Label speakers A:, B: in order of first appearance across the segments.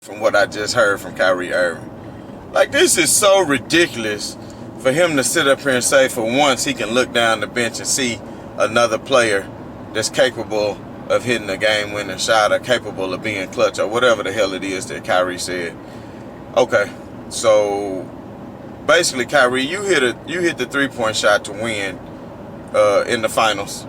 A: from what I just heard from Kyrie Irving. Like, this is so ridiculous for him to sit up here and say for once he can look down the bench and see another player that's capable of hitting a game-winning shot or capable of being clutch or whatever the hell it is that Kyrie said. Okay, so basically, Kyrie, you hit the three-point shot to win in the finals.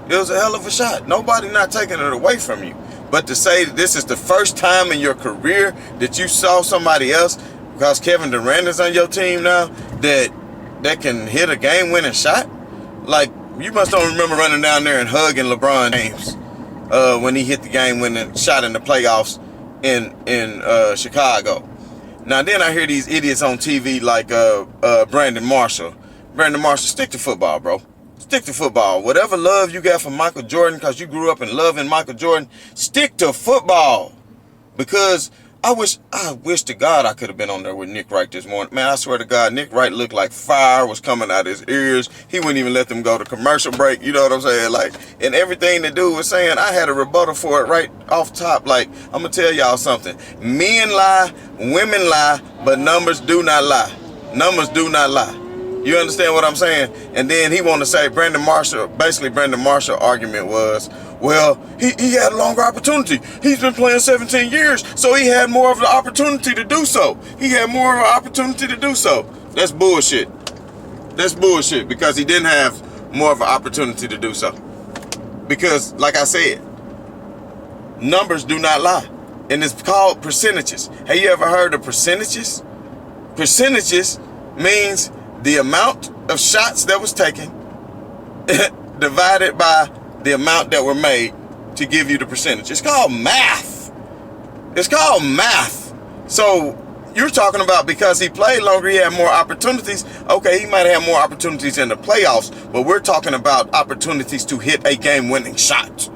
A: It was a hell of a shot. Nobody not taking it away from you. But to say that this is the first time in your career that you saw somebody else, because Kevin Durant is on your team now, that can hit a game-winning shot? Like, you must don't remember running down there and hugging LeBron James when he hit the game-winning shot in the playoffs in Chicago. Now, then I hear these idiots on TV like Brandon Marshall. Brandon Marshall, stick to football, bro. Stick to football. Whatever love you got for Michael Jordan, because you grew up in loving Michael Jordan, stick to football. Because I wish to God I could have been on there with Nick Wright this morning. Man, I swear to God, Nick Wright looked like fire was coming out of his ears. He wouldn't even let them go to commercial break. You know what I'm saying? Like, and everything the dude was saying, I had a rebuttal for it right off top. Like, I'm going to tell y'all something. Men lie, women lie, but numbers do not lie. Numbers do not lie. You understand what I'm saying? And then he wanted to say Brandon Marshall argument was, well, he had a longer opportunity. He's been playing 17 years, so he had more of the opportunity to do so. He had more of an opportunity to do so. That's bullshit. That's bullshit because he didn't have more of an opportunity to do so. Because, like I said, numbers do not lie. And it's called percentages. Have you ever heard of percentages? Percentages means the amount of shots that was taken divided by the amount that were made to give you the percentage. It's called math. It's called math. So you're talking about because he played longer, he had more opportunities. Okay, he might have more opportunities in the playoffs, but we're talking about opportunities to hit a game-winning shot.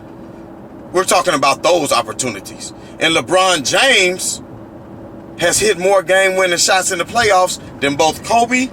A: We're talking about those opportunities. And LeBron James has hit more game-winning shots in the playoffs than both Kobe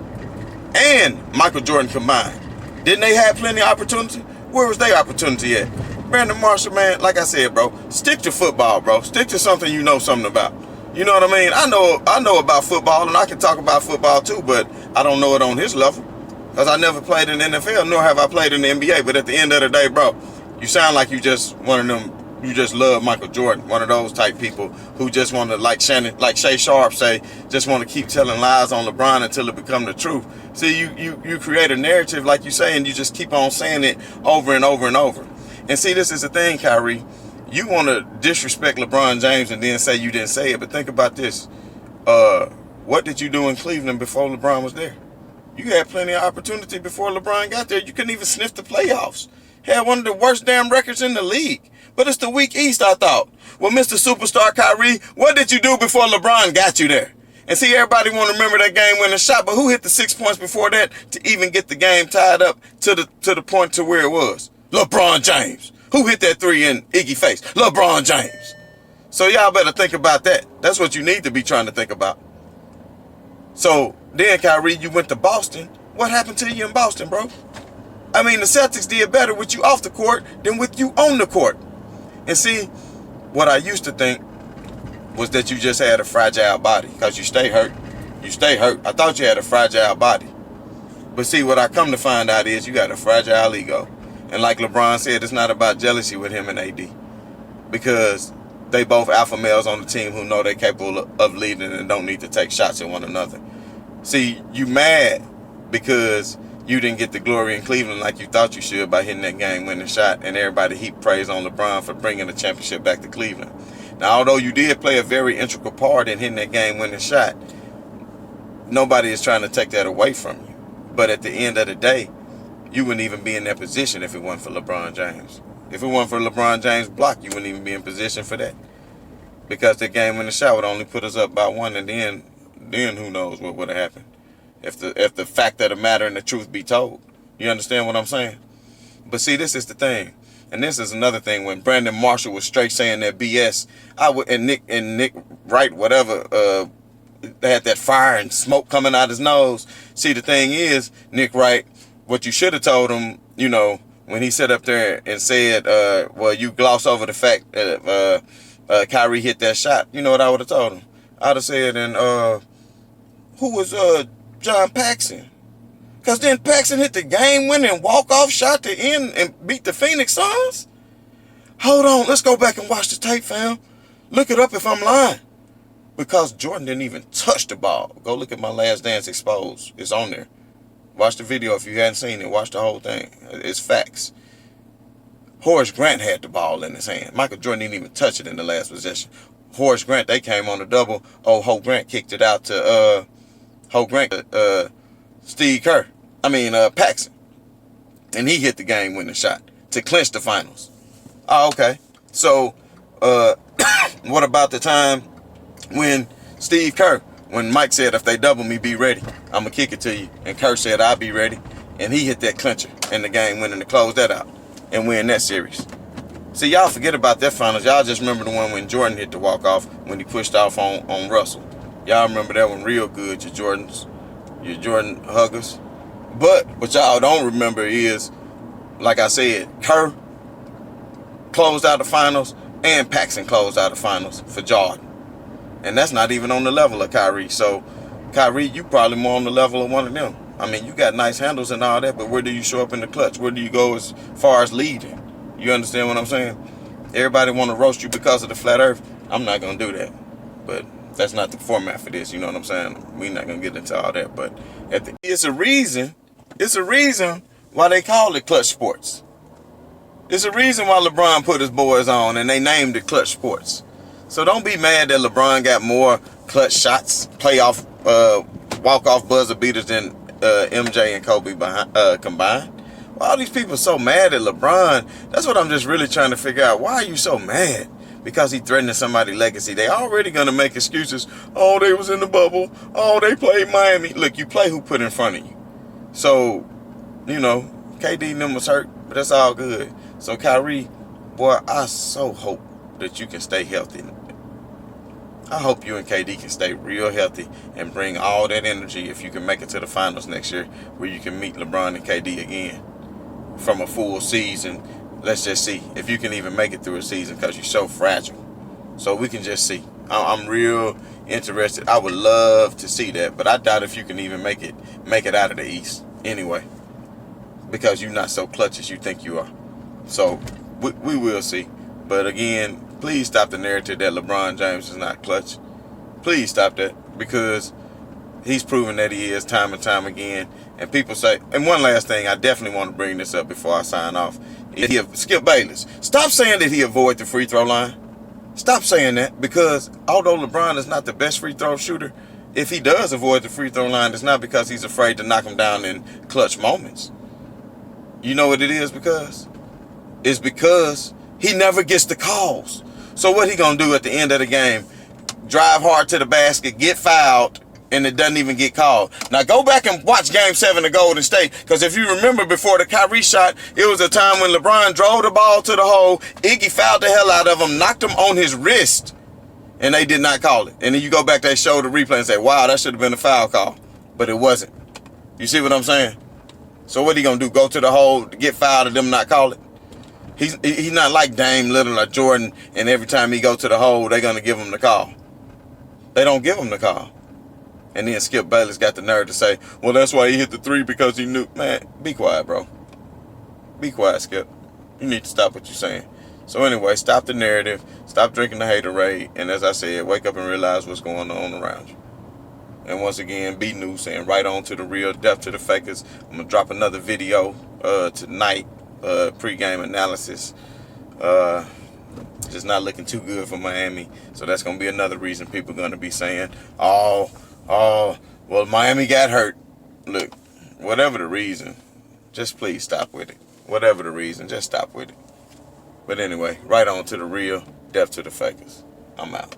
A: and Michael Jordan combined. Didn't they have plenty of opportunity? Where was their opportunity at? Brandon Marshall, man, like I said, bro, stick to football, bro. Stick to something you know something about. You know what I mean? I know about football, and I can talk about football too, but I don't know it on his level. Because I never played in the NFL, nor have I played in the NBA. But at the end of the day, bro, you sound like you just one of them. You just love Michael Jordan, one of those type people who just want to, like Shay Sharp say, just want to keep telling lies on LeBron until it become the truth. See, you create a narrative, like you say, and you just keep on saying it over and over and over. And see, this is the thing, Kyrie. You want to disrespect LeBron James and then say you didn't say it, but think about this. What did you do in Cleveland before LeBron was there? You had plenty of opportunity before LeBron got there. You couldn't even sniff the playoffs. Had one of the worst damn records in the league. But it's the weak East, I thought. Well, Mr. Superstar Kyrie, what did you do before LeBron got you there? And see, everybody want to remember that game-winning shot, but who hit the 6 points before that to even get the game tied up to the point to where it was? LeBron James. Who hit that three in Iggy face? LeBron James. So y'all better think about that. That's what you need to be trying to think about. So then, Kyrie, you went to Boston. What happened to you in Boston, bro? I mean, the Celtics did better with you off the court than with you on the court. And see, what I used to think was that you just had a fragile body because you stay hurt. You stay hurt. I thought you had a fragile body. But see, what I come to find out is you got a fragile ego. And like LeBron said, it's not about jealousy with him and AD. Because they both alpha males on the team who know they're capable of leading and don't need to take shots at one another. See, you mad because you didn't get the glory in Cleveland like you thought you should by hitting that game-winning shot, and everybody heaped praise on LeBron for bringing the championship back to Cleveland. Now, although you did play a very integral part in hitting that game-winning shot, nobody is trying to take that away from you. But at the end of the day, you wouldn't even be in that position if it wasn't for LeBron James. If it wasn't for LeBron James' block, you wouldn't even be in position for that. Because the game-winning shot would only put us up by one, and then who knows what would have happened. If the fact of the matter and the truth be told. You understand what I'm saying? But see, this is the thing. And this is another thing. When Brandon Marshall was straight saying that BS, and Nick Wright, whatever, they had that fire and smoke coming out his nose. See, the thing is, Nick Wright, what you should have told him, when he sat up there and said, well, you gloss over the fact that Kyrie hit that shot, you know what I would have told him? I'd have said, and who was John Paxson? Because then Paxson hit the game-winning walk-off shot to end and beat the Phoenix Suns? Hold on, let's go back and watch the tape, fam. Look it up if I'm lying. Because Jordan didn't even touch the ball. Go look at my Last Dance Exposed. It's on there. Watch the video if you hadn't seen it. Watch the whole thing. It's facts. Horace Grant had the ball in his hand. Michael Jordan didn't even touch it in the last possession. Horace Grant, they came on the double. Ho Grant kicked it out to Steve Kerr. Paxson. And he hit the game-winning shot to clinch the finals. Oh, okay. So, what about the time when Steve Kerr, when Mike said, if they double me, be ready. I'm going to kick it to you. And Kerr said, I'll be ready. And he hit that clincher in the game winning to close that out and win that series. See, y'all forget about that finals. Y'all just remember the one when Jordan hit the walk-off when he pushed off on Russell. Y'all remember that one real good, your Jordan huggers. But what y'all don't remember is, like I said, Kerr closed out the finals and Paxson closed out the finals for Jordan. And that's not even on the level of Kyrie. So, Kyrie, you probably more on the level of one of them. I mean, you got nice handles and all that, but where do you show up in the clutch? Where do you go as far as leading? You understand what I'm saying? Everybody want to roast you because of the flat earth. I'm not going to do that. But that's not the format for this, you know what I'm saying? We're not going to get into all that. But it's a reason why they call it clutch sports. It's a reason why LeBron put his boys on and they named it clutch sports. So don't be mad that LeBron got more clutch shots, playoff, walk-off buzzer beaters than MJ and Kobe combined. Why are these people so mad at LeBron? That's what I'm just really trying to figure out. Why are you so mad? Because he threatened somebody's legacy. They already going to make excuses. Oh, they was in the bubble. Oh, they played Miami. Look, you play who put in front of you. So, you know, KD and them was hurt, but that's all good. So, Kyrie, boy, I so hope that you can stay healthy. I hope you and KD can stay real healthy and bring all that energy if you can make it to the finals next year where you can meet LeBron and KD again from a full season. Let's just see if you can even make it through a season because you're so fragile. So we can just see. I'm real interested. I would love to see that, but I doubt if you can even make it out of the East anyway because you're not so clutch as you think you are. So we will see. But again, please stop the narrative that LeBron James is not clutch. Please stop that because he's proven that he is time and time again. And people say, and one last thing, I definitely want to bring this up before I sign off. Skip Bayless. Stop saying that he avoid the free throw line. Stop saying that because although LeBron is not the best free throw shooter, if he does avoid the free throw line, it's not because he's afraid to knock him down in clutch moments. You know what it is because? It's because he never gets the calls. So what he gonna do at the end of the game? Drive hard to the basket, get fouled, and it doesn't even get called. Now go back and watch Game 7 of Golden State, because if you remember before the Kyrie shot, it was a time when LeBron drove the ball to the hole, Iggy fouled the hell out of him, knocked him on his wrist, and they did not call it. And then you go back, they show the replay and say, wow, that should have been a foul call. But it wasn't. You see what I'm saying? So what he gonna do? Go to the hole, get fouled, and them not call it? He's not like Dame Lillard or Jordan, and every time he go to the hole, they're going to give him the call. They don't give him the call. And then Skip Bayless got the nerve to say, well, that's why he hit the three because he knew. Man, be quiet, bro. Be quiet, Skip. You need to stop what you're saying. So anyway, stop the narrative. Stop drinking the haterade. And as I said, wake up and realize what's going on around you. And once again, be new, saying right on to the real, death to the fakers. I'm going to drop another video tonight. Pre-game analysis. Just not looking too good for Miami. So that's going to be another reason people are going to be saying, well, Miami got hurt. Look, whatever the reason, just please stop with it. Whatever the reason, just stop with it. But anyway, right on to the real, death to the fakers. I'm out.